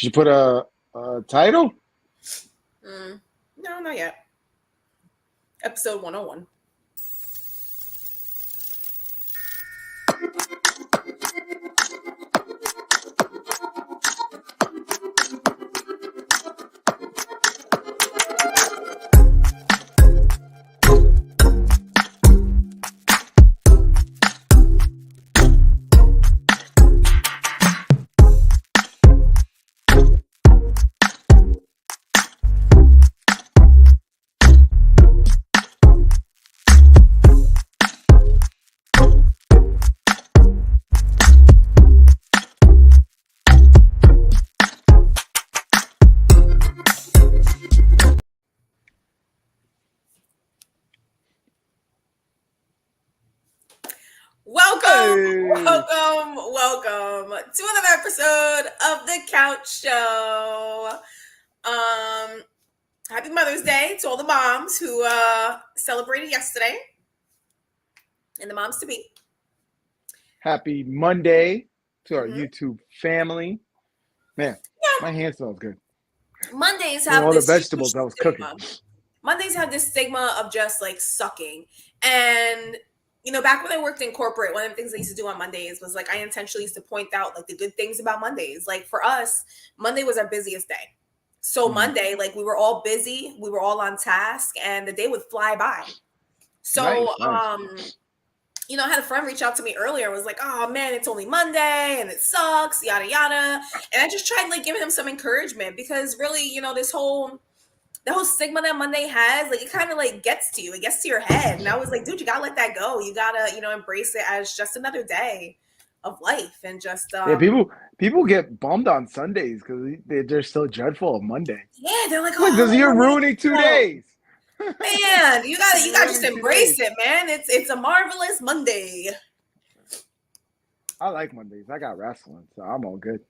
Did you put a title? No, not yet. Episode 101. Welcome to another episode of the Couch Show. Happy Mother's Day to all the moms who celebrated yesterday and the moms to be. Happy Monday to our YouTube family. Man, my hand smells good. Mondays have all the vegetables I was cooking. Mondays have this stigma of just like sucking. And you know, back when I worked in corporate, one of the things I used to do on Mondays was like I intentionally used to point out like the good things about Mondays. Like for us, Monday was our busiest day. So Monday, like we were all busy, we were all on task, and the day would fly by. So nice. You know, I had a friend reach out to me earlier and was like, oh man, it's only Monday and it sucks, yada yada. And I just tried like giving him some encouragement because really, you know, the whole stigma that Monday has, like it kind of like gets to you, it gets to your head. And I was like, dude, you gotta let that go. You gotta, you know, embrace it as just another day of life. And just people get bummed on Sundays because they're so dreadful of Monday. Yeah, they're like, oh, because you're ruining 2 days. Man, you gotta just embrace it, man. It's a marvelous Monday. I like Mondays. I got wrestling, so I'm all good.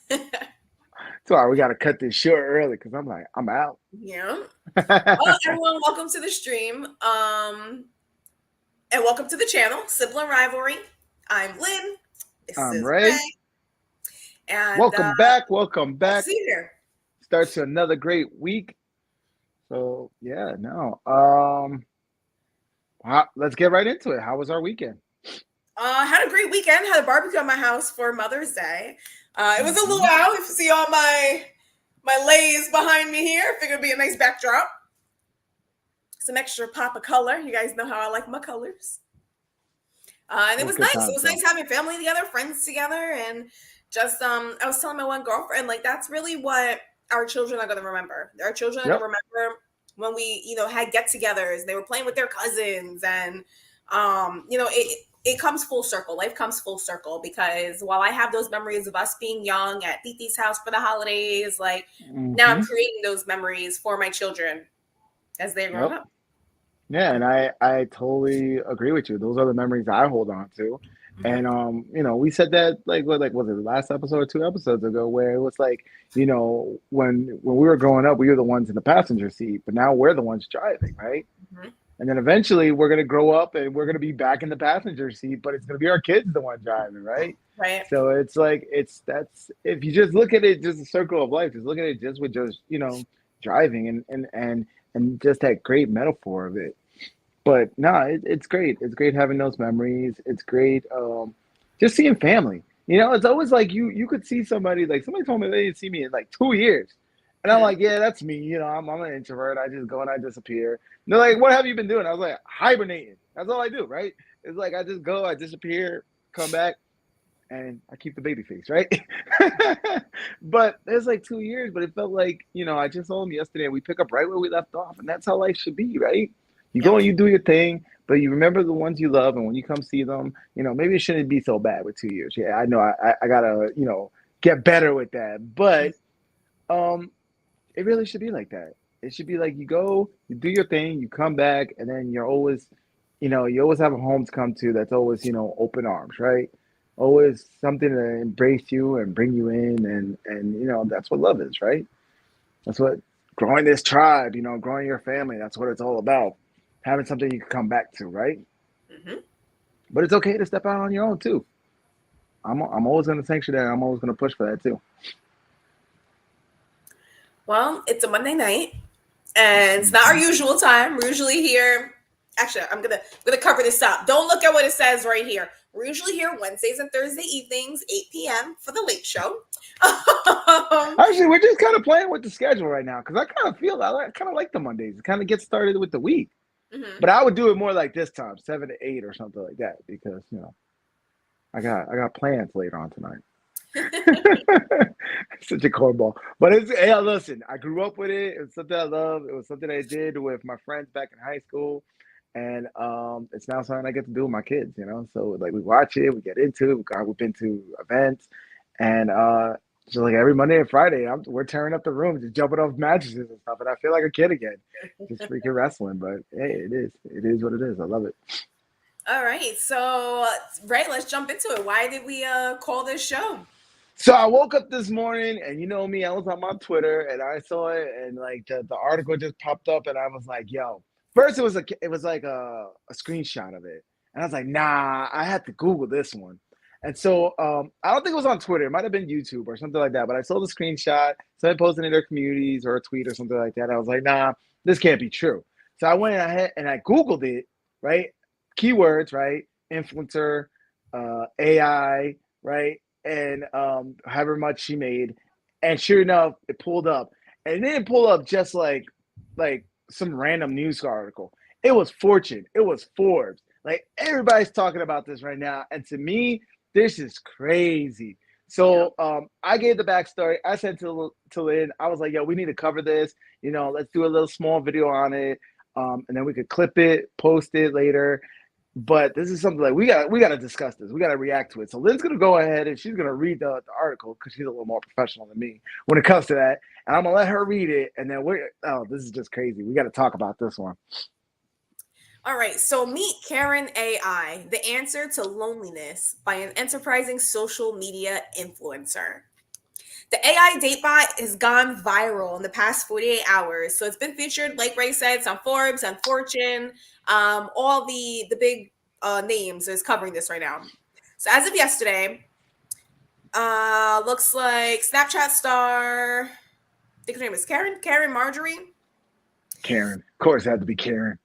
That's why we got to cut this short early because I'm out. Yeah. Well, everyone, welcome to the stream. And welcome to the channel, Sibling Rivalry. I'm Lynn. I'm Ray. And welcome back. See you here. Starts another great week. So yeah, no. Let's get right into it. How was our weekend? Had a great weekend. Had a barbecue at my house for Mother's Day. It was a little out. If you see all my lays behind me here, I figured it'd be a nice backdrop. Some extra pop of color. You guys know how I like my colors. And it was nice. It was nice having family together, friends together, and just I was telling my one girlfriend, like that's really what our children are going to remember. Our children are going to remember when we, you know, had get-togethers. They were playing with their cousins, and you know, it comes full circle. Life comes full circle because while I have those memories of us being young at Titi's house for the holidays, like now I'm creating those memories for my children as they grow up. Yeah, and I totally agree with you. Those are the memories I hold on to. And you know, we said that like was it the last episode or 2 episodes ago, where it was like, you know, when we were growing up, we were the ones in the passenger seat, but now we're the ones driving, right? And then eventually we're gonna grow up and we're gonna be back in the passenger seat, but it's gonna be our kids the one driving, right? Right. So it's like that's if you just look at it just a circle of life, just look at it just with just, you know, driving and just that great metaphor of it. But no, it's great. It's great having those memories. It's great just seeing family. You know, it's always like you could see somebody, like somebody told me they didn't see me in like 2 years. And I'm like, yeah, that's me. You know, I'm an introvert. I just go and I disappear. And they're like, what have you been doing? I was like, hibernating. That's all I do, right? It's like I just go, I disappear, come back, and I keep the baby face, right? But it's like 2 years, but it felt like, you know, I just saw them yesterday and we pick up right where we left off. And that's how life should be, right? You go and you do your thing, but you remember the ones you love, and when you come see them, you know, maybe it shouldn't be so bad with 2 years. Yeah, I know I gotta, you know, get better with that. But it really should be like that. It should be like you go, you do your thing, you come back, and then you're always, you know, you always have a home to come to that's always, you know, open arms, right? Always something to embrace you and bring you in, and you know, that's what love is, right? That's what growing this tribe, you know, growing your family, that's what it's all about. Having something you can come back to, right? But it's okay to step out on your own too. I'm always going to sanction that. I'm always going to push for that too. Well, it's a Monday night, and it's not our usual time. We're usually here. Actually, I'm gonna cover this up. Don't look at what it says right here. We're usually here Wednesdays and Thursday evenings, 8 p.m. for the late show. Actually, we're just kind of playing with the schedule right now because I kind of feel I kind of like the Mondays. It kind of gets started with the week, Mhm. but I would do it more like this time, 7 to 8 or something like that, because I got plans later on tonight. Such a cornball, but it's hey, listen. I grew up with it. It's something I love. It was something I did with my friends back in high school, and it's now something I get to do with my kids. So like we watch it, we get into it. We've been to events, and just like every Monday and Friday, we're tearing up the room, just jumping off mattresses and stuff, and I feel like a kid again, just freaking wrestling. But hey, it is what it is. I love it. All right, so right, let's jump into it. Why did we call this show? So I woke up this morning, and you know me, I was on my Twitter, and I saw it, and like the article just popped up, and I was like, "Yo!" First, it was like a screenshot of it, and I was like, "Nah, I had to Google this one." And so I don't think it was on Twitter; it might have been YouTube or something like that. But I saw the screenshot, somebody posted in their communities or a tweet or something like that. I was like, "Nah, this can't be true." So I went ahead and I Googled it, right? Keywords, right? Influencer, AI, right? And however much she made, and sure enough, it pulled up, and it didn't pull up just like some random news article. It was Fortune, it was Forbes, like everybody's talking about this right now, and to me, this is crazy. Yeah. So I gave the backstory. I said to Lynn, I was like, "Yo, we need to cover this. Let's do a little small video on it, and then we could clip it, post it later." But this is something like we got to discuss this. We got to react to it. So Lynn's gonna go ahead and she's gonna read the article because she's a little more professional than me when it comes to that. And I'm gonna let her read it, and then this is just crazy. We got to talk about this one. All right, so meet Karen AI, the answer to loneliness by an enterprising social media influencer. The AI date bot has gone viral in the past 48 hours. So it's been featured, like Ray said, it's on Forbes, on Fortune, all the big names is covering this right now. So as of yesterday, looks like Snapchat star, I think her name is Karen Marjorie. Karen, of course, it had to be Karen.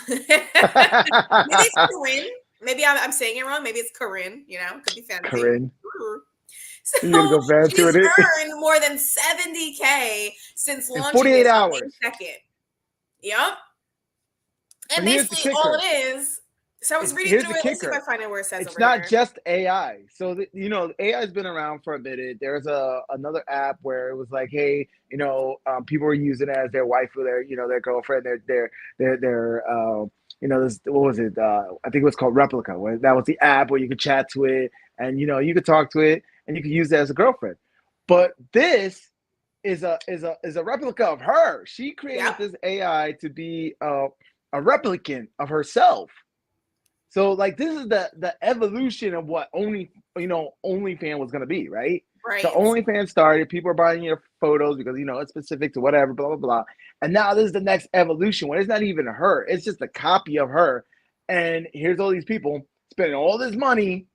Maybe it's Corinne. Maybe I'm saying it wrong. Maybe it's Corinne. Could be fancy. Corinne, you gonna So go fancy she's with it earned more than 70K since in launching 48 it on hours. May 2nd. Yep. But And here's the basically all kicker. it is. So I was reading Here's through the it. Let's see if I kicker. find it where it says It's over not here. just AI. So AI has been around for a minute. There's another app where it was like, hey, people were using it as their wife or their girlfriend, this, what was it? I think it was called Replica. That was the app where you could chat to it, and you could talk to it, and you could use it as a girlfriend. But this is a replica of her. She created Yep. this AI to be a replicant of herself. So like this is the evolution of what OnlyFans was gonna be, right? So Right. OnlyFans started, people are buying your photos because it's specific to whatever, blah blah blah. And now this is the next evolution where it's not even her, it's just a copy of her. And here's all these people spending all this money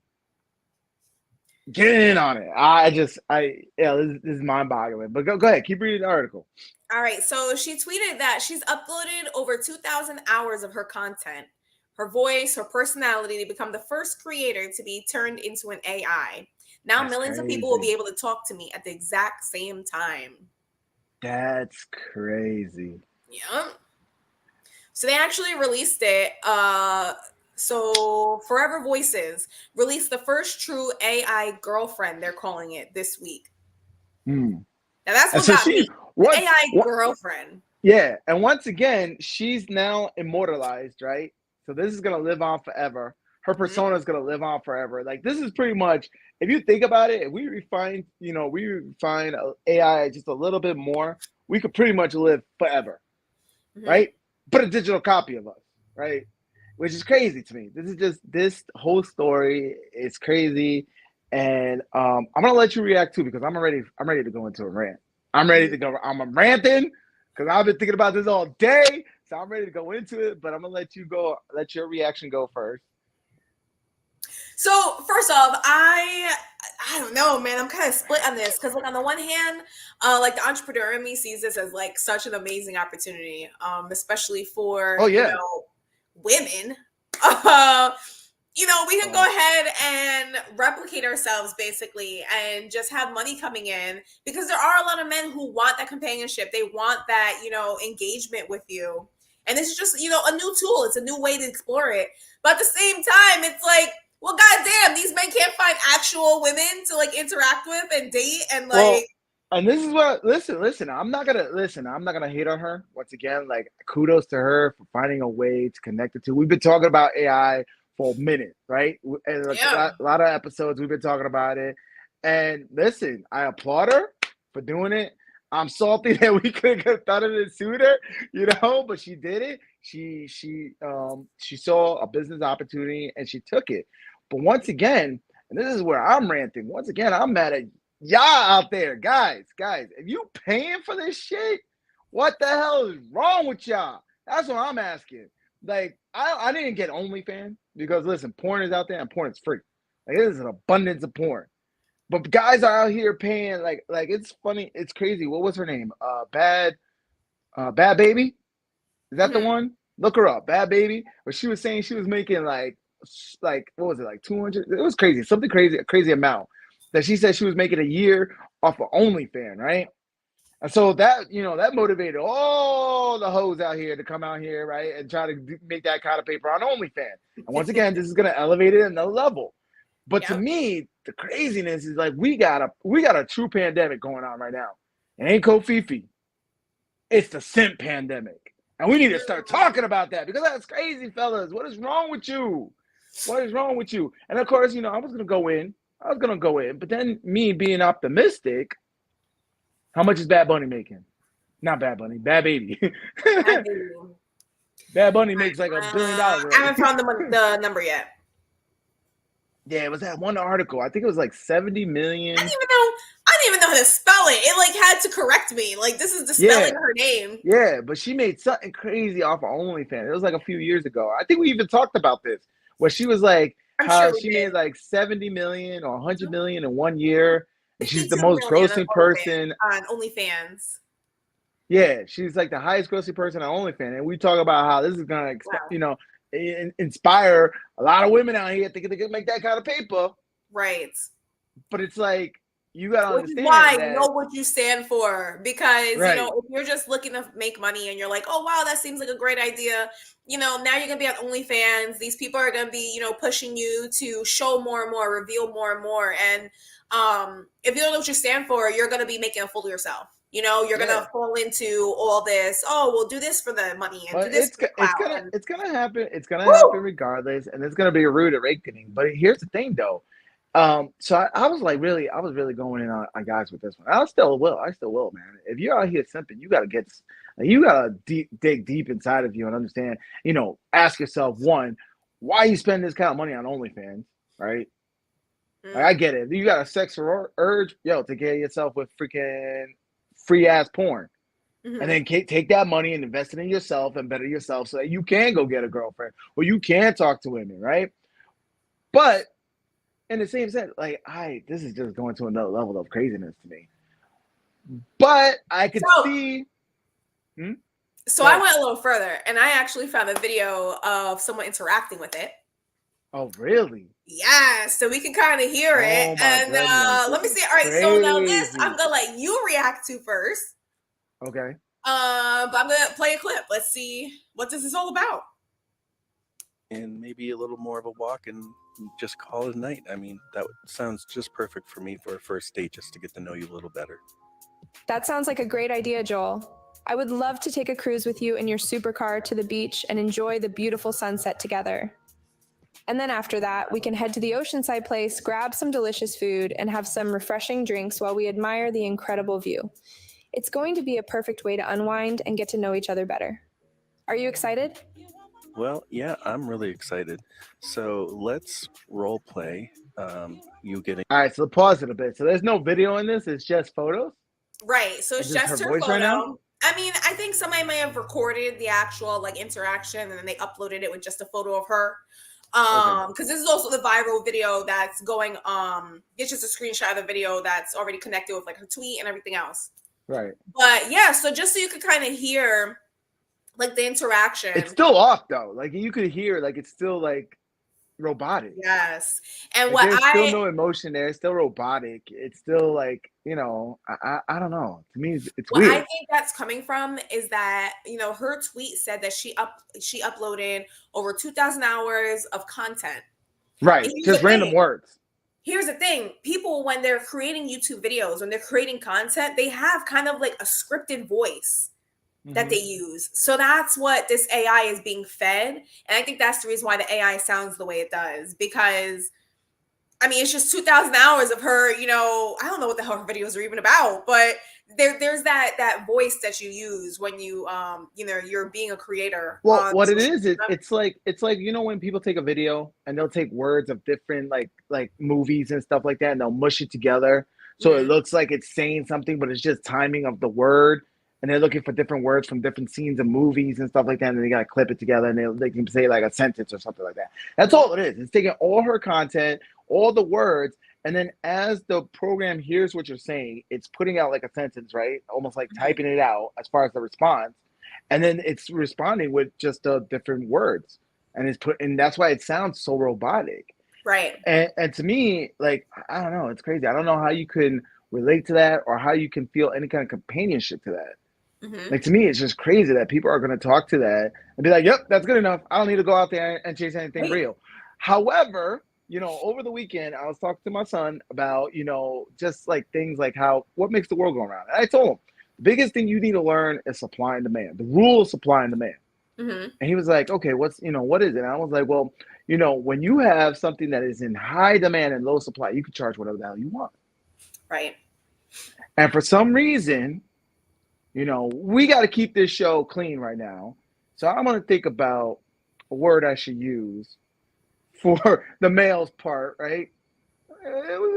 getting in on it. This is mind boggling. But go ahead, keep reading the article. All right. So she tweeted that she's uploaded over 2,000 hours of her content, her voice, her personality to become the first creator to be turned into an AI. Now That's millions of people will be crazy. able to talk to me at the exact same time. That's crazy. Yeah. So they actually released it. So Forever Voices released the first true AI girlfriend, they're calling it, this week. Hmm. Now that's And what so got she me. The what AI what girlfriend. yeah, and once again, she's now immortalized, right? So this is gonna live on forever. Her Mhm. persona is gonna live on forever. Like this is pretty much, if you think about it, if we refine AI just a little bit more, we could pretty much live forever, Mhm. right? But a digital copy of us, right? Which is crazy to me. This whole story is crazy, and I'm gonna let you react too because I'm ready to go into a rant. I'm ready to Mhm. go. I'm ranting because I've been thinking about this all day, so I'm ready to go into it. But I'm gonna let you go. Let your reaction go first. So first off, I don't know, man. I'm kind of split on this because, like, on the one hand, like the entrepreneur in me sees this as like such an amazing opportunity, especially for Oh yeah. women. Uh, we can go Oh ahead and replicate ourselves basically and just have money coming in because there are a lot of men who want that companionship. They want that, engagement with you. And this is just, a new tool. It's a new way to explore it. But at the same time, it's like, well, goddamn, these men can't find actual women to like interact with and date and well, like, and this is what listen. I'm not gonna hate on her once again. Like kudos to her for finding a way to connect the two. We've been talking about AI for a minute, right? And like yeah, a lot of episodes we've been talking about it. And listen, I applaud her for doing it. I'm salty that we could have done it sooner, but she did it. She saw a business opportunity and she took it. But once again, and this is where I'm ranting. Once again, I'm mad at y'all out there, guys. If you paying for this shit, what the hell is wrong with y'all? That's what I'm asking. Like, I didn't get OnlyFans because listen, porn is out there and porn is free. Like, there's an abundance of porn. But guys are out here paying like it's funny, it's crazy. What was her name? Bad Baby? Is that the mhm. one? Look her up, Bad Baby. But she was saying she was making like what was it, like 200? It was crazy, something crazy, a crazy amount that she said she was making a year off of OnlyFans, right? And so that motivated all the hoes out here to come out here, right, and try to make that kind of paper on OnlyFans. And once again, this is gonna elevate it another level. But to Yep. me, the craziness is like we got a true pandemic going on right now. It ain't Kofifi. It's the simp pandemic. And we need to start talking about that because that's crazy, fellas. What is wrong with you? What is wrong with you? And of course, I was gonna go in. But then me being optimistic, how much is Bad Bunny making? Not Bad Bunny, Bad Baby. Bad baby. Bad Bunny makes like $1 billion I haven't already. found the number yet. Yeah, it was that one article. I think it was like 70 I million. didn't even know. I didn't even know how to spell it. It like had to correct me. Like this is the spelling Yeah, of her name. yeah, but she made something crazy off of OnlyFans. It was like a few years ago. I think we even talked about this, where she was like, I'm how sure we she made did. like 70 million or 100 million in 1 year, and she's the 52 most million grossing on person. OnlyFans. Yeah, she's like the highest grossing person on OnlyFans, and we talk about how this is gonna, Wow. inspire a lot of women out here thinking they can make that kind of paper. Right. But it's like you gotta Which is why understand that, know what you stand for. Because, right? if you're just looking to make money and you're like, oh, wow, that seems like a great idea, now you're going to be on OnlyFans. These people are going to be, pushing you to show more and more, reveal more and more. And if you don't know what you stand for, you're going to be making a fool of yourself. You're going Yeah. to fall into all this, oh, we'll do this for the money and do But this for the it's clout. gonna And it's gonna happen. It's gonna happen woo! regardless, and it's gonna be a rude awakening. But here's the thing, though. So I was like I was really going in on guys with this one. I still will, man. If you're out here simping, you gotta dig deep inside of you and understand. Ask yourself one, why you spend this kind of money on OnlyFans, right? Like I Mm, get it. You got a sex urge, yo, to get yourself with freaking free ass porn and mhm. then take that money and invest it in yourself and better yourself so that you can go get a girlfriend or you can talk to women, right? But in the same sense, like this is just going to another level of craziness to me. But I could So, see. Hmm? so Go I ahead. went a little further and I actually found a video of someone interacting with it. Oh, really? Yeah, so we can kind of hear it. Oh my And goodness, let this me is see. All right, so now this I'm crazy. gonna let you react to first. Okay. But I'm gonna play a clip. Let's see what this is all about. And maybe a little more of a walk and just call it a night. I mean, that sounds just perfect for me for a first date, just to get to know you a little better. That sounds like a great idea, Joel. I would love to take a cruise with you in your supercar to the beach and enjoy the beautiful sunset together. And then after that, we can head to the oceanside place, grab some delicious food, and have some refreshing drinks while we admire the incredible view. It's going to be a perfect way to unwind and get to know each other better. Are you excited? Well, yeah, I'm really excited. So let's role play. You getting All right, so pause it a bit. So there's no video in this. It's just photos Right. So and it's just her just her voice right now. photo. I mean, I think somebody may have recorded the actual like interaction and then they uploaded it with just a photo of her. Okay. Because this is also the viral video that's going. It's just a screenshot of the video that's already connected with like her tweet and everything else. Right. But yeah, so just so you could kind of hear like the interaction. It's still off though. Like you could hear, like it's still like robotic. Yes, and Like what there's still no emotion there. It's still robotic. It's still like, I don't know. To me, it's what I weird. think that's coming from is that her tweet said that she uploaded over 2,000 hours of content. Right. Just random words. Here's the thing. People, when they're creating YouTube videos, when they're creating content, they have kind of like a scripted voice that they use. So that's what this AI is being fed. And I think that's the reason why the AI sounds the way it does. Because, I mean, it's just 2,000 hours of her, I don't know what the hell her videos are even about. But there's that voice that you use when you're being a creator. Well, what it is, it's like when people take a video and they'll take words of different like movies and stuff like that, and they'll mush it together so it looks like it's saying something, but it's just timing of the word, and they're looking for different words from different scenes of movies and stuff like that, and they gotta clip it together, and they can say like a sentence or something like that. That's all it is. It's taking all her content, all the words, and then as the program hears what you're saying, it's putting out like a sentence, right? Almost like typing it out as far as the response. And then it's responding with just the different words. And that's why it sounds so robotic. Right. And to me, like, I don't know, it's crazy. I don't know how you can relate to that or how you can feel any kind of companionship to that. Like, to me, it's just crazy that people are going to talk to that and be like, yep, that's good enough. I don't need to go out there and chase anything real. However, over the weekend, I was talking to my son about, just like things like what makes the world go around. And I told him, the biggest thing you need to learn is supply and demand, the rule of supply and demand. And he was like, okay, what is it? And I was like, well, when you have something that is in high demand and low supply, you can charge whatever the hell you want. Right. And for some reason, we got to keep this show clean right now. So I'm going to think about a word I should use for the male's part, right?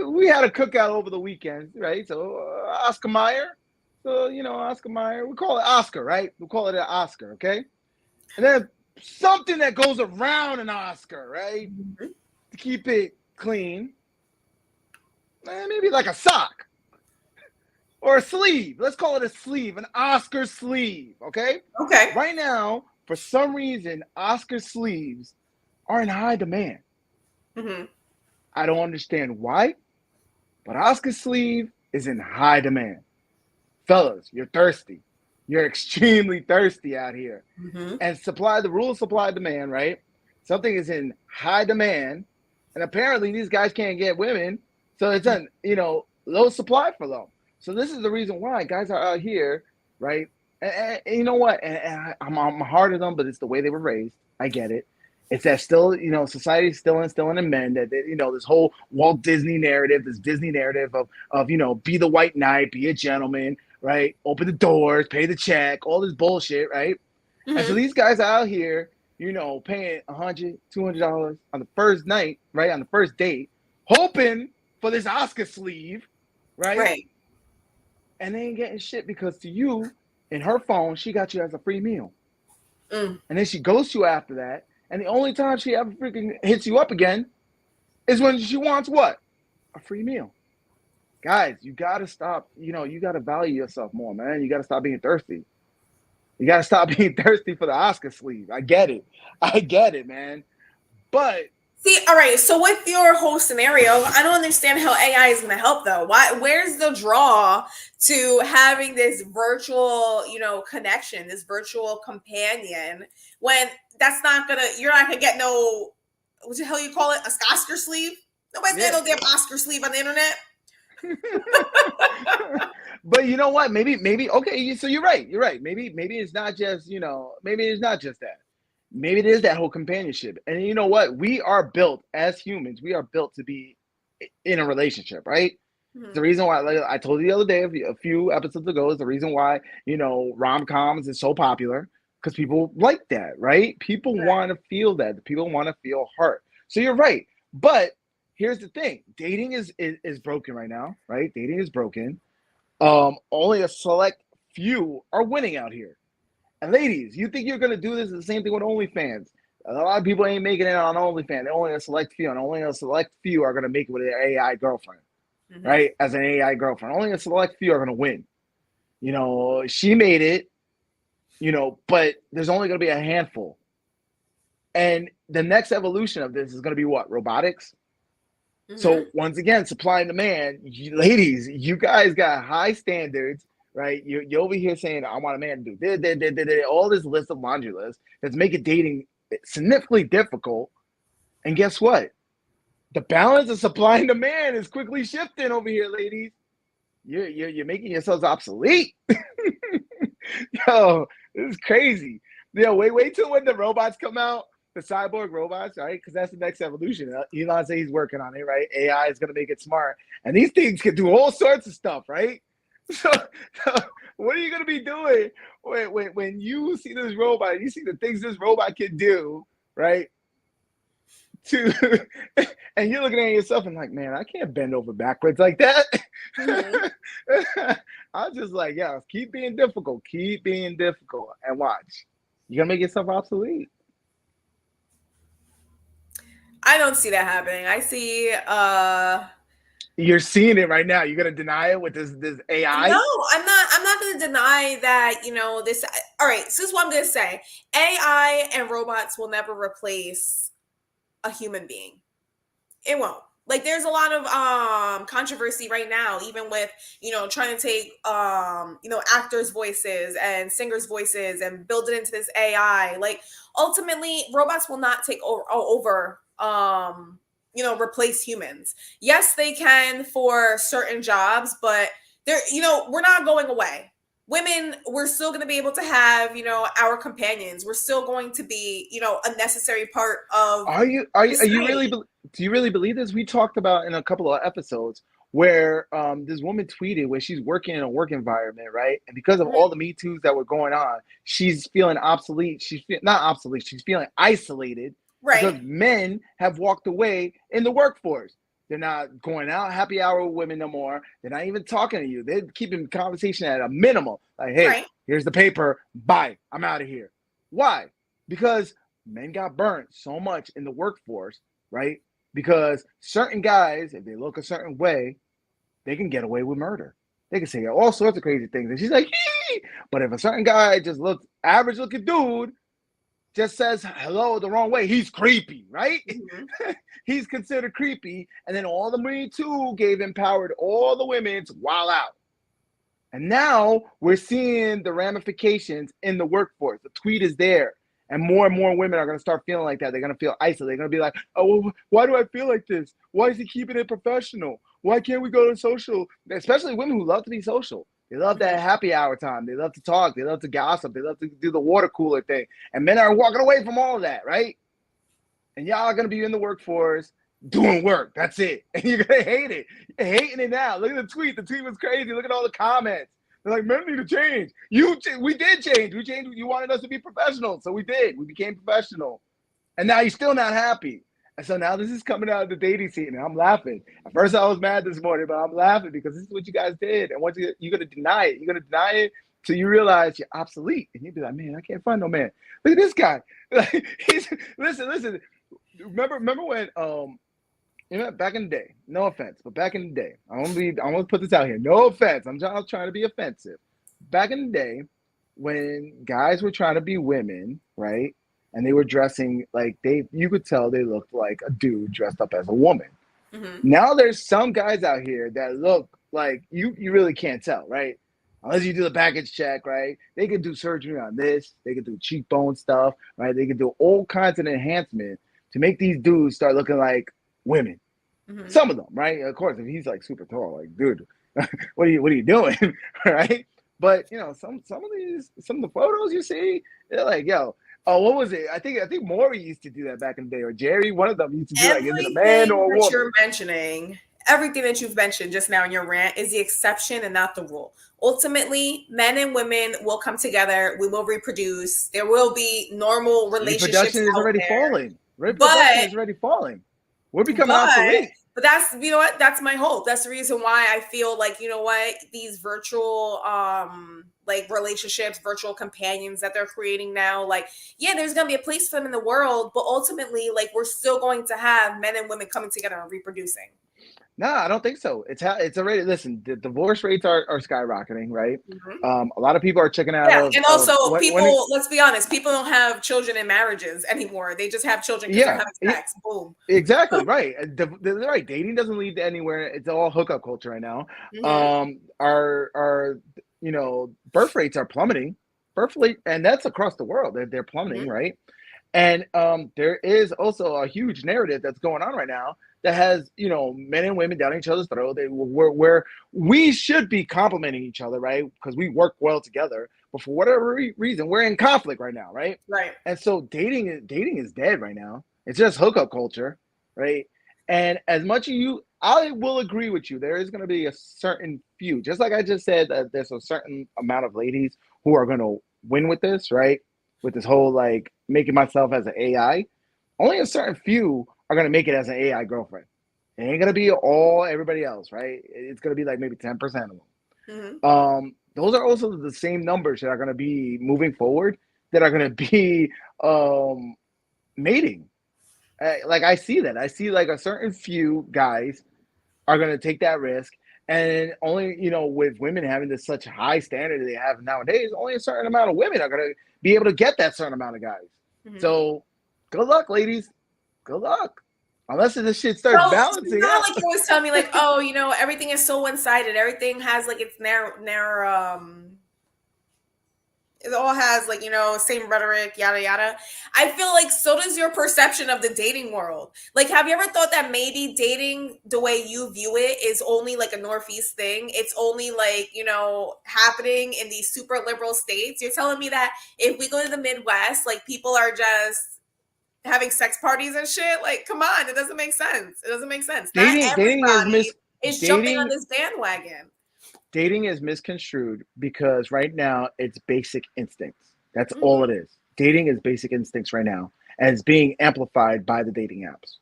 We had a cookout over the weekend, right? So Oscar Mayer. So, Oscar Mayer, we call it Oscar, right? We'll call it an Oscar, okay? And then something that goes around an Oscar, right? To keep it clean. Maybe like a sock or a sleeve. Let's call it a sleeve, an Oscar sleeve, okay? Okay. Right now, for some reason, Oscar sleeves are in high demand. I don't understand why, but Oscar sleeve is in high demand. Fellas, you're thirsty. You're extremely thirsty out here. And the rule of supply and demand, right? Something is in high demand, and apparently these guys can't get women, so it's on, low supply for them. So this is the reason why guys are out here, right? And you know what? And I'm hard on them, but it's the way they were raised. I get it. It's that still, society's still instilling in men that, this whole Walt Disney narrative, this Disney narrative of, be the white knight, be a gentleman, right? Open the doors, pay the check, all this bullshit, right? And so these guys out here, paying $100, $200 on the first night, right? On the first date, hoping for this Oscar sleeve, right? Right. And they ain't getting shit because to you, in her phone, she got you as a free meal. And then she ghosts you after that. And the only time she ever freaking hits you up again is when she wants what? A free meal. Guys, you got to stop. You got to value yourself more, man. You got to stop being thirsty. You got to stop being thirsty for the Oscar sleeve. I get it, man. But see, all right. So with your whole scenario, I don't understand how AI is going to help, though. Where's the draw to having this virtual, connection, this virtual companion, when you're not gonna get no, what the hell you call it, a Oscar sleeve? Nobody's getting no damn Oscar sleeve on the internet. But you know what? Maybe okay. So you're right. Maybe it's not just maybe it's not just that. Maybe it is that whole companionship. And you know what? We are built as humans. We are built to be in a relationship, right? The reason why, like I told you the other day, a few episodes ago, is the reason why rom-coms is so popular, because people like that, right? People want to feel that. People want to feel hurt. So you're right. But here's the thing: dating is broken right now, right? Dating is broken. Only a select few are winning out here. And ladies, you think you're gonna do this? The same thing with OnlyFans. A lot of people ain't making it on OnlyFans. Only a select few, and only a select few are gonna make it with an AI girlfriend, right? As an AI girlfriend, only a select few are gonna win. You know, she made it. You know, but there's only gonna be a handful. And the next evolution of this is gonna be what? Robotics. So once again, supply and demand, ladies, you guys got high standards, right? You're over here saying, I want a man to do all this list of laundry list that's making dating significantly difficult. And guess what? The balance of supply and demand is quickly shifting over here, ladies. You're making yourselves obsolete. Yo, this is crazy. Yo, wait till when the robots come out. The cyborg robots, right? Because that's the next evolution. Elon says he's working on it, right? AI is going to make it smart. And these things can do all sorts of stuff, right? So what are you going to be doing when you see this robot, you see the things this robot can do, right? And you're looking at yourself and like, man, I can't bend over backwards like that. I'm just like, yeah, keep being difficult. Keep being difficult and watch. You're going to make yourself obsolete. I don't see that happening. I see You're seeing it right now. You're gonna deny it with this AI? No, I'm not gonna deny that, you know, this. All right, so this is what I'm gonna say. AI and robots will never replace a human being. It won't. Like, there's a lot of controversy right now, even with, you know, trying to take you know, actors' voices and singers' voices and build it into this AI. Like, ultimately, robots will not take over you know, replace humans. Yes, they can for certain jobs, but they're, you know, we're not going away. Women, we're still going to be able to have, you know, our companions. We're still going to be, you know, a necessary part of. Are you really? Do you really believe this? We talked about in a couple of episodes where this woman tweeted where she's working in a work environment, right? And because of all the Me Too's that were going on, she's feeling obsolete. Not obsolete. She's feeling isolated. Right. Because men have walked away in the workforce. They're not going out happy hour with women no more. They're not even talking to you. They're keeping conversation at a minimum. Like, hey, here's the paper. Bye. I'm out of here. Why? Because men got burnt so much in the workforce, right? Because certain guys, if they look a certain way, they can get away with murder. They can say all sorts of crazy things. And she's like, hee! But if a certain guy just looks average looking dude, just says hello the wrong way, he's creepy, right? He's considered creepy. And then all the Me Too empowered all the women to wild out. And now we're seeing the ramifications in the workforce. The tweet is there. And more women are going to start feeling like that. They're going to feel isolated. They're going to be like, oh, why do I feel like this? Why is he keeping it professional? Why can't we go to social? Especially women who love to be social. They love that happy hour time. They love to talk. They love to gossip. They love to do the water cooler thing. And men are walking away from all of that, right? And y'all are going to be in the workforce doing work. That's it. And you're going to hate it. You're hating it now. Look at the tweet. The tweet was crazy. Look at all the comments. They're like, men need to change. We did change. We changed. You wanted us to be professional. So we did. We became professional. And now you're still not happy. And so now this is coming out of the dating scene, and I'm laughing. At first, I was mad this morning, but I'm laughing because this is what you guys did. And once you're going to deny it. You're going to deny it till you realize you're obsolete. And you'll be like, man, I can't find no man. Look at this guy. Listen. Remember when, you know, back in the day, no offense, but back in the day, I'm gonna put this out here. No offense. I'm trying to be offensive. Back in the day, when guys were trying to be women, right? And they were dressing like you could tell they looked like a dude dressed up as a woman. Now there's some guys out here that look like you really can't tell, right? Unless you do the package check, right? They could do surgery on this. They could do cheekbone stuff, right? They could do all kinds of enhancement to make these dudes start looking like women. Some of them, right? Of course, if he's like super tall, like, dude, what are you doing? Right? But you know, some of the photos you see, they're like, yo, oh, what was it? I think Maury used to do that back in the day, or Jerry. One of them used to do like, is it a man or a woman? You're mentioning, everything that you've mentioned just now in your rant is the exception and not the rule. Ultimately, men and women will come together. We will reproduce. There will be normal relationships. Reproduction is already falling. Reproduction is already falling. We're becoming obsolete. But that's, you know what, that's my hope. That's the reason why I feel like, you know what, these virtual like relationships, virtual companions that they're creating now, like, yeah, there's gonna be a place for them in the world, but ultimately, like, we're still going to have men and women coming together and reproducing. No, I don't think so. It's already, listen, the divorce rates are skyrocketing, right? A lot of people are checking out Yeah, of and also when let's be honest, people don't have children in marriages anymore. They just have children because they're yeah, having sex. Boom. exactly, right. Right. Dating doesn't lead to anywhere. It's all hookup culture right now. Our birth rates are plummeting. Birth rate, and that's across the world. They're plummeting, right? And there is also a huge narrative that's going on right now that has, men and women down each other's throat. Where we should be complimenting each other, right? Because we work well together. But for whatever reason, we're in conflict right now, right? Right. And so dating is dead right now. It's just hookup culture, right? And as much as I will agree with you. There is going to be a certain few, just like I just said, that there's a certain amount of ladies who are going to win with this, right? With this whole like making myself as an AI, only a certain few are gonna make it as an AI girlfriend. It ain't gonna be all everybody else, right? It's gonna be like maybe 10% of them. Those are also the same numbers that are gonna be moving forward that are gonna be mating. Like I see that. I see like a certain few guys are gonna take that risk. And only, with women having this such high standard that they have nowadays, only a certain amount of women are going to be able to get that certain amount of guys. So good luck, ladies. Good luck. Unless this shit starts balancing out. Like you always tell me, like, oh, everything is so one-sided. Everything has like its narrow it all has like, same rhetoric, yada yada. I feel like so does your perception of the dating world. Like, have you ever thought that maybe dating, the way you view it, is only like a Northeast thing? It's only like, happening in these super liberal states? You're telling me that if we go to the Midwest, like, people are just having sex parties and shit? Like, come on, it doesn't make sense. It doesn't make sense. Not everybody is jumping on this bandwagon. Dating is misconstrued because right now it's basic instincts. That's all it is. Dating is basic instincts right now, and it's being amplified by the dating apps.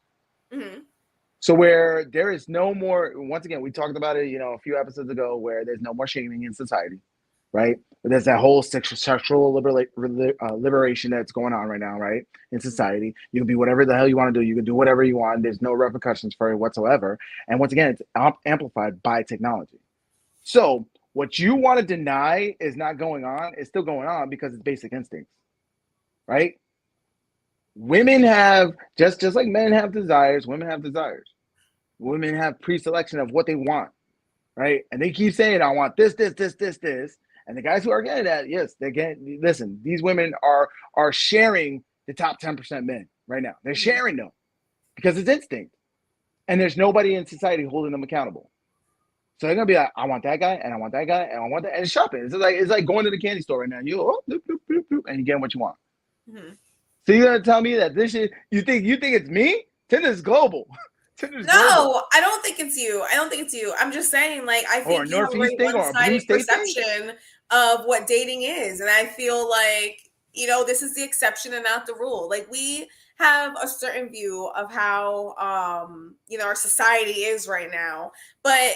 So where there is no more, once again, we talked about it, a few episodes ago, where there's no more shaming in society, right? But there's that whole sexual liberation that's going on right now, right? In society, you can be whatever the hell you want to do. You can do whatever you want. There's no repercussions for it whatsoever. And once again, it's amplified by technology. So what you want to deny is not going on, is still going on because it's basic instincts, right? Women have, just like men have desires, women have desires. Women have pre-selection of what they want, right? And they keep saying, I want this, this, this, this, this. And the guys who are getting that, yes, they're getting, listen, these women are sharing the top 10% men right now. They're sharing them because it's instinct. And there's nobody in society holding them accountable. So they're gonna be like, I want that guy, and I want that guy, and I want that, and it's shopping. It's like going to the candy store right now. You go, bloop, bloop, bloop, bloop, and you get what you want. So you're gonna tell me that this shit? You think it's me? Tinder's global. Tinder's global. I don't think it's you. I'm just saying, like, I think you have a very one-sided perception of what dating is, and I feel like this is the exception and not the rule. Like, we have a certain view of how our society is right now, but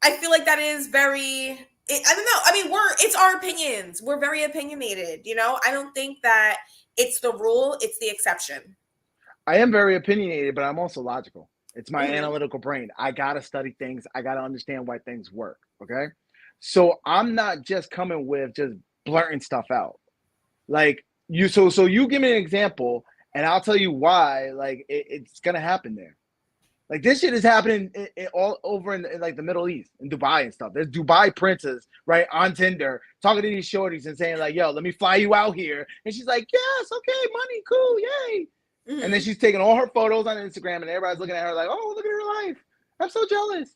I feel like that is very, I don't know. I mean, it's our opinions. We're very opinionated, I don't think that it's the rule, it's the exception. I am very opinionated, but I'm also logical. It's my analytical brain. I got to study things. I got to understand why things work. Okay. So I'm not just coming with just blurting stuff out. Like so you give me an example and I'll tell you why, like it's going to happen there. Like this shit is happening all over in like the Middle East, in Dubai and stuff. There's Dubai princes, right, on Tinder talking to these shorties and saying like, yo, let me fly you out here. And she's like, yes, okay, money, cool, yay. And then she's taking all her photos on Instagram and everybody's looking at her like, oh, look at her life. I'm so jealous.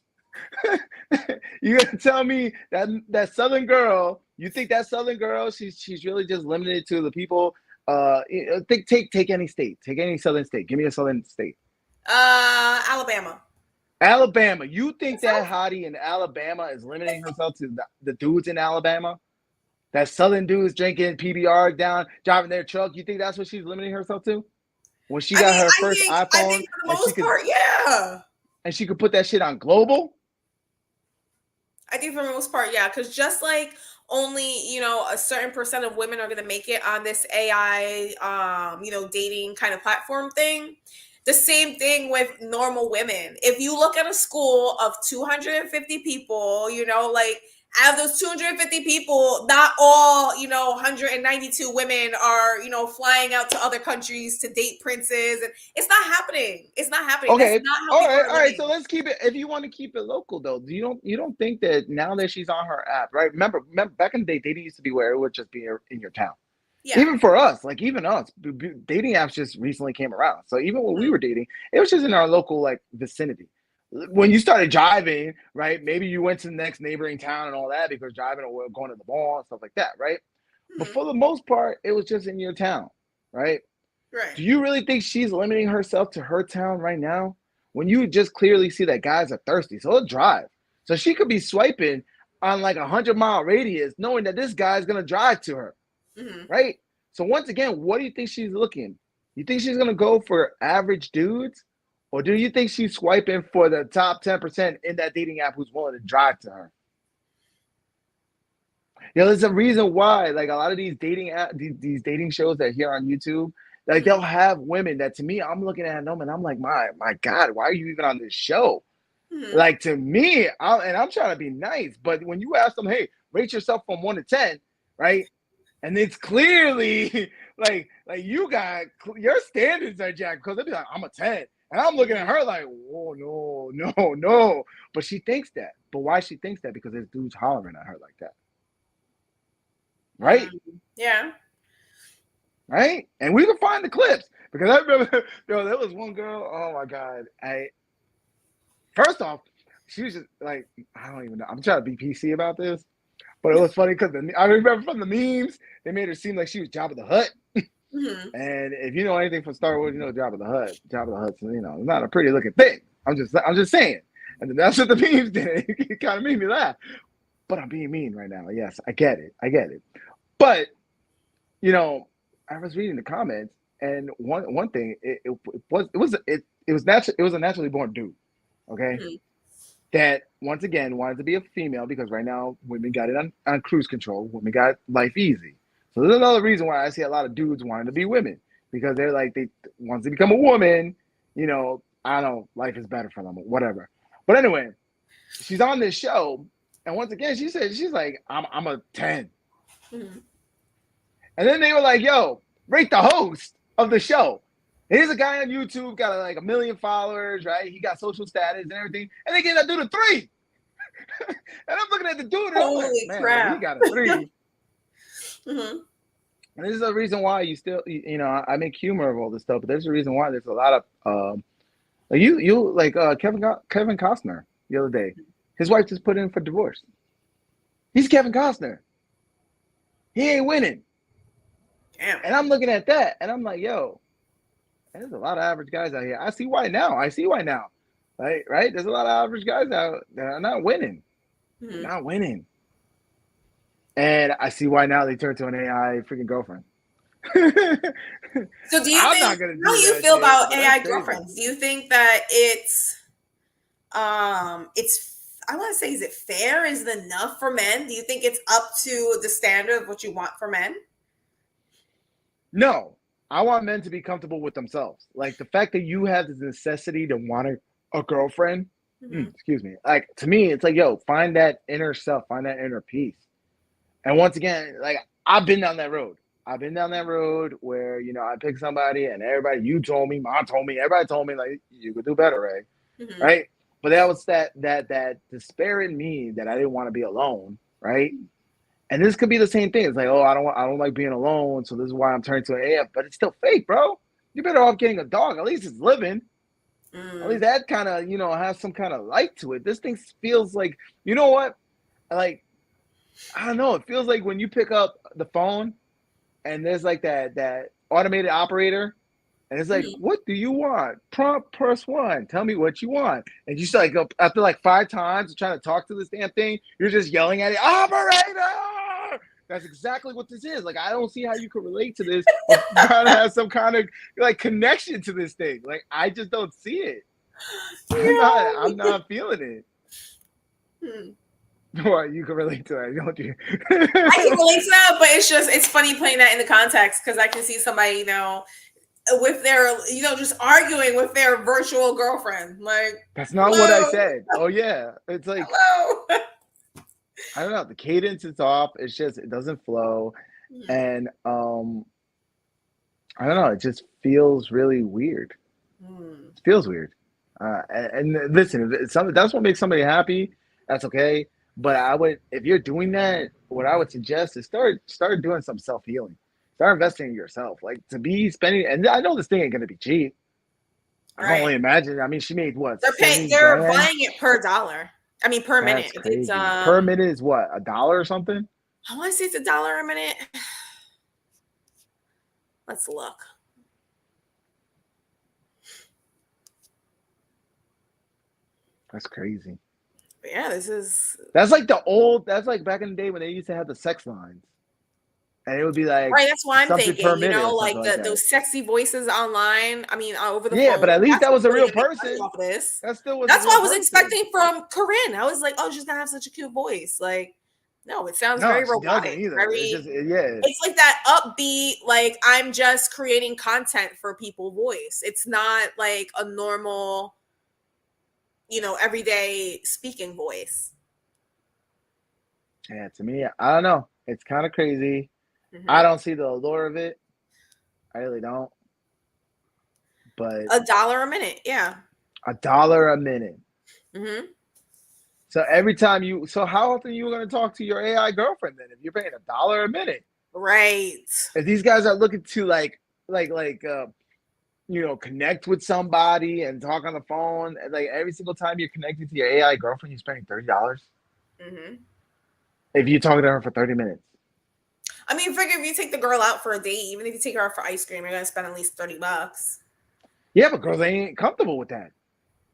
You're going to tell me that Southern girl, you think that Southern girl, she's really just limited to the people. Take any state. Take any Southern state. Give me a Southern state. Alabama. You think that hottie in Alabama is limiting herself to the dudes in Alabama? That Southern dudes drinking PBR down, driving their truck. You think that's what she's limiting herself to? When she got her first iPhone? I think for the most part, yeah. and she could put that shit on global. I think for the most part, yeah, because just like only, you know, a certain percent of women are going to make it on this AI, you know, dating kind of platform thing. The same thing with normal women. If you look at a school of 250 people, you know, like out of those 250 people, not all, you know, 192 women are, you know, flying out to other countries to date princes. And it's not happening. It's not happening. That's Okay, not how people are all right. living. So let's keep it. If you want to keep it local, though, you don't think that now that she's on her app, right? Remember back in the day, dating used to be where it would just be in your town. Yeah. Even for us, like even us, dating apps just recently came around. So even when we were dating, it was just in our local like vicinity. When you started driving, right? Maybe you went to the next neighboring town and all that because driving or going to the mall and stuff like that, right? But for the most part, it was just in your town, right? Right. Do you really think she's limiting herself to her town right now? When you just clearly see that guys are thirsty, so they'll drive. So she could be swiping on like 100-mile radius, knowing that this guy's gonna drive to her, right? So once again, what do you think she's looking? You think she's gonna go for average dudes, or do you think she's swiping for the top 10% in that dating app who's willing to drive to her? You know, there's a reason why, like a lot of these dating these dating shows that are here on YouTube, like they'll have women that to me, I'm looking at them and I'm like, my God, why are you even on this show? Like to me, I'm trying to be nice, but when you ask them, hey, rate yourself from 1 to 10, right? And it's clearly like you got your standards are jacked because they'll be like, I'm a 10. And I'm looking at her like, whoa, no. But she thinks that. But why she thinks that? Because there's dudes hollering at her like that. Right? Yeah. Right? And we can find the clips because I remember, there was one girl. Oh my God. First off, she was just like, I don't even know. I'm trying to be PC about this, but it was funny because I remember from the memes, they made her seem like she was Jabba the Hutt. And if you know anything from Star Wars, you know Jabba the Hutt. Jabba the Hutt's, you know, not a pretty looking thing. I'm just saying. And that's what the memes did. It kind of made me laugh. But I'm being mean right now. Yes, I get it. But you know, I was reading the comments, and one thing it was a naturally born dude, okay, that once again wanted to be a female because right now women got it on cruise control, women got life easy. So there's another reason why I see a lot of dudes wanting to be women because they're like once they become a woman, you know, I don't know, life is better for them or whatever. But anyway, she's on this show, and once again she said she's like I'm a 10. And then they were like, yo, rate the host of the show. Here's a guy on YouTube, got like 1 million followers, right? He got social status and everything. And they gave that dude a 3. And I'm looking at the dude and I'm like, man, crap. He got a 3. And this is the reason why you still, you know, I make humor of all this stuff, but there's a reason why there's a lot of, Kevin Costner the other day. His wife just put in for divorce. He's Kevin Costner. He ain't winning. Damn. And I'm looking at that, and I'm like, yo, there's a lot of average guys out here. I see why now. Right? There's a lot of average guys out that are not winning. Not winning. And I see why now they turn to an AI freaking girlfriend. So do you how do you feel about AI girlfriends? Do you think that it's I want to say, is it fair? Is it enough for men? Do you think it's up to the standard of what you want for men? No, I want men to be comfortable with themselves. Like the fact that you have this necessity to want a girlfriend, excuse me. Like to me, it's like, yo, find that inner self, find that inner peace. And once again, like I've been down that road. I've been down that road where, you know, I pick somebody and everybody, you told me, mom told me, everybody told me like you could do better, Ray. Right? But that was that despair in me that I didn't want to be alone, right? And this could be the same thing. It's like, oh, I don't like being alone, so this is why I'm turning to an AF. But it's still fake, bro. You're better off getting a dog. At least it's living. At least that kind of, you know, has some kind of life to it. This thing feels like, you know what? Like, I don't know. It feels like when you pick up the phone and there's like that automated operator, and it's like, what do you want? Prompt press 1. Tell me what you want. And you start like after like 5 times trying to talk to this damn thing, you're just yelling at it, operator. That's exactly what this is. Like, I don't see how you could relate to this or try to have some kind of like connection to this thing. Like, I just don't see it. I'm not feeling it. Hmm. Well, you can relate to that, don't you? I can relate to that, but it's funny playing that in the context because I can see somebody, with their, just arguing with their virtual girlfriend. Like, That's not what I hello, said. Oh yeah, it's like hello. I don't know. The cadence is off. It's just it doesn't flow, and I don't know. It just feels really weird. Hmm. It feels weird. And listen, if it's something that's what makes somebody happy. That's okay. But I would, if you're doing that, what I would suggest is start doing some self healing. Start investing in yourself. Like to be spending, and I know this thing ain't gonna be cheap. I can only Right. imagine. I mean, she made what, They're 70 grand? buying it per dollar. I mean, per minute. That's It's crazy. Per minute is what, $1 or something? I want to say it's $1 a minute. Let's look. That's crazy. But yeah, this is That's like back in the day when they used to have the sex lines. And it would be like right. That's what I'm something per thinking. minute or Like something like that. those sexy voices online. I mean, over the Yeah, phone. but at least That's that was what's a really real gonna make money person. off of this. That still was a That's real what I was person. expecting from Corinne. I was like, oh, she's gonna have such a cute voice. Like, no, it sounds No, very she doesn't robotic. either. Very. It's just yeah. It's like that upbeat, like I'm just creating content for people voice. It's not like a normal, everyday speaking voice. Yeah, to me, I don't know. It's kind of crazy. Mm-hmm. I don't see the allure of it. I really don't. But $1 a minute, yeah. $1 a minute. Mm-hmm. So so how often are you going to talk to your AI girlfriend then? If you're paying $1 a minute, Right. if these guys are looking to connect with somebody and talk on the phone, and like every single time you're connecting to your AI girlfriend, you're spending $30. Mm-hmm. If you're talking to her for 30 minutes. I mean, figure if you take the girl out for a date, even if you take her out for ice cream, you're gonna spend at least $30. Yeah, but girls ain't comfortable with that.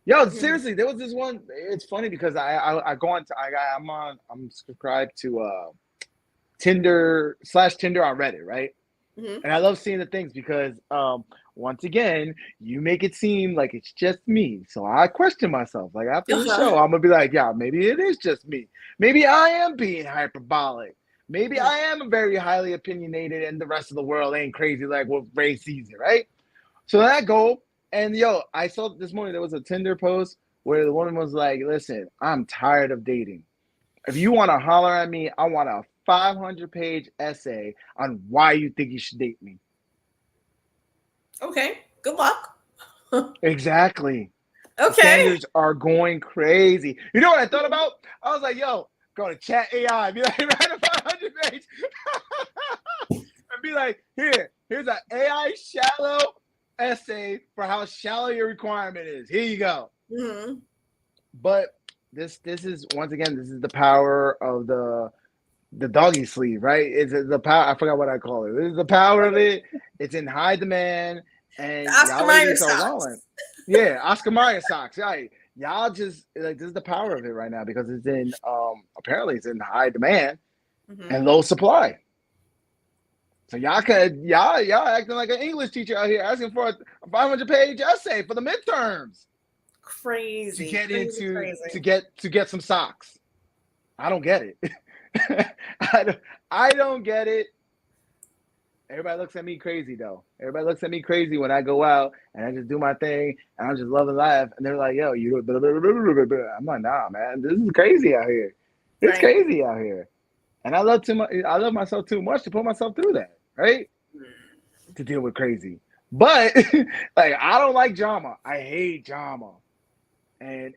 Yo, seriously, there was this one. It's funny because I go on to I'm subscribed to Tinder/Tinder on Reddit, right? Mm-hmm. And I love seeing the things because once again, you make it seem like it's just me. So I question myself. Like after the show, I'm gonna be like, yeah, maybe it is just me. Maybe I am being hyperbolic. Maybe I am very highly opinionated and the rest of the world ain't crazy like what Ray sees it, right? So then I go and I saw this morning there was a Tinder post where the woman was like, listen, I'm tired of dating. If you want to holler at me, I want a 500-page essay on why you think you should date me. Okay. Good luck. Exactly. Okay. The standards are going crazy. You know what I thought about? I was like, yo, go to chat AI, be like, write a 500-page and be like, here's an AI shallow essay for how shallow your requirement is. Here you go. Mm-hmm. But this is once again, this is the power of the doggy sleeve, right? It's the power. I forgot what I call it. This is the power of it. It's in high demand, and y'all ladies are walling. Yeah, Oscar Mayer socks. Right? Y'all just like this is the power of it right now because it's in apparently it's in high demand and low supply. So y'all acting like an English teacher out here asking for a 500-page essay for the midterms. Crazy. To get some socks. I don't get it. I don't get it. Everybody looks at me crazy though. Everybody looks at me crazy when I go out and I just do my thing and I'm just loving life. And they're like, yo, you blah, blah, blah, blah, blah. I'm like, nah, man, this is crazy out here. It's crazy out here. And I love myself too much to put myself through that, right? To deal with crazy. But like I don't like drama. I hate drama. And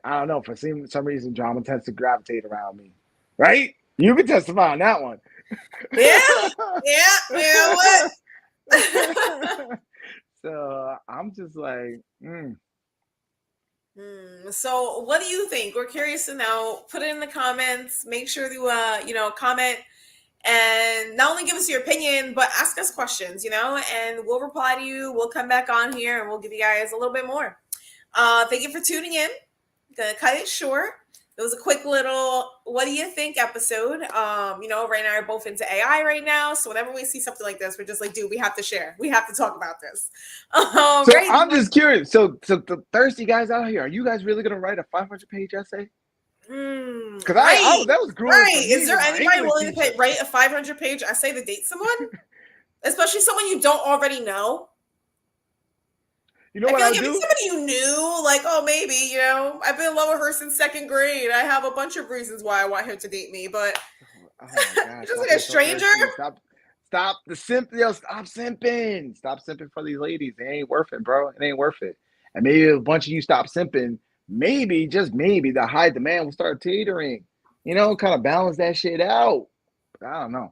I don't know, for some reason drama tends to gravitate around me. Right? You can testify on that one. Yeah. What? So I'm just like, So what do you think? We're curious to know. Put it in the comments. Make sure to comment and not only give us your opinion, but ask us questions, and we'll reply to you. We'll come back on here and we'll give you guys a little bit more. Thank you for tuning in. I'm gonna cut it short. It was a quick little "What do you think?" episode. Right now we're both into AI right now, so whenever we see something like this, we're just like, dude, we have to share. We have to talk about this. So Right? I'm just curious. So the thirsty guys out here, are you guys really gonna write a 500-page essay? Because Right. that was grueling Right. for me Is there with my anybody English willing to teacher. write a 500-page essay to date someone? Especially someone you don't already know. You know I what feel I'll like if it's do? somebody you knew, like, oh, maybe, I've been in love with her since second grade. I have a bunch of reasons why I want him to date me, but Oh my gosh, just stop like a being so stranger. thirsty. Stop the simp. Yo, stop simping. Stop simping for these ladies. It ain't worth it, bro. It ain't worth it. And maybe a bunch of you stop simping. Maybe, just maybe, the high demand will start teetering. Kind of balance that shit out. But I don't know.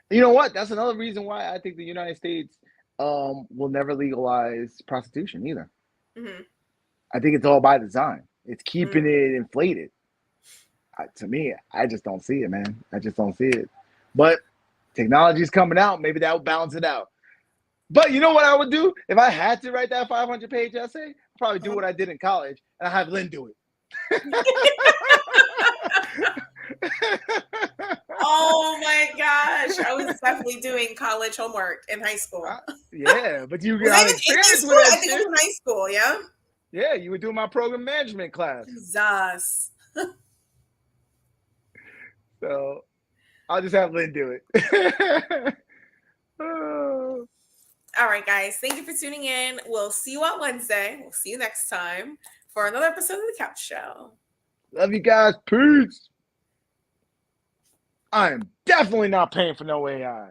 You know what? That's another reason why I think the United States will never legalize prostitution either. Mhm. I think it's all by design. It's keeping Mm. it inflated. To me, I just don't see it, man. I just don't see it. But technology's coming out. Maybe that will balance it out. But you know what I would do? If I had to write that 500-page essay, I'd probably do what I did in college, and I have Lynn do it. Oh my gosh. I was definitely doing college homework in high school. Yeah, but you Was I got even in high experience school? with that I think it was shit. in high school, yeah? Yeah, you would do my program management class. Jesus. So I'll just have Lynn do it. Oh. All right, guys. Thank you for tuning in. We'll see you on Wednesday. We'll see you next time for another episode of The Couch Show. Love you guys. Peace. I am definitely not paying for no AI.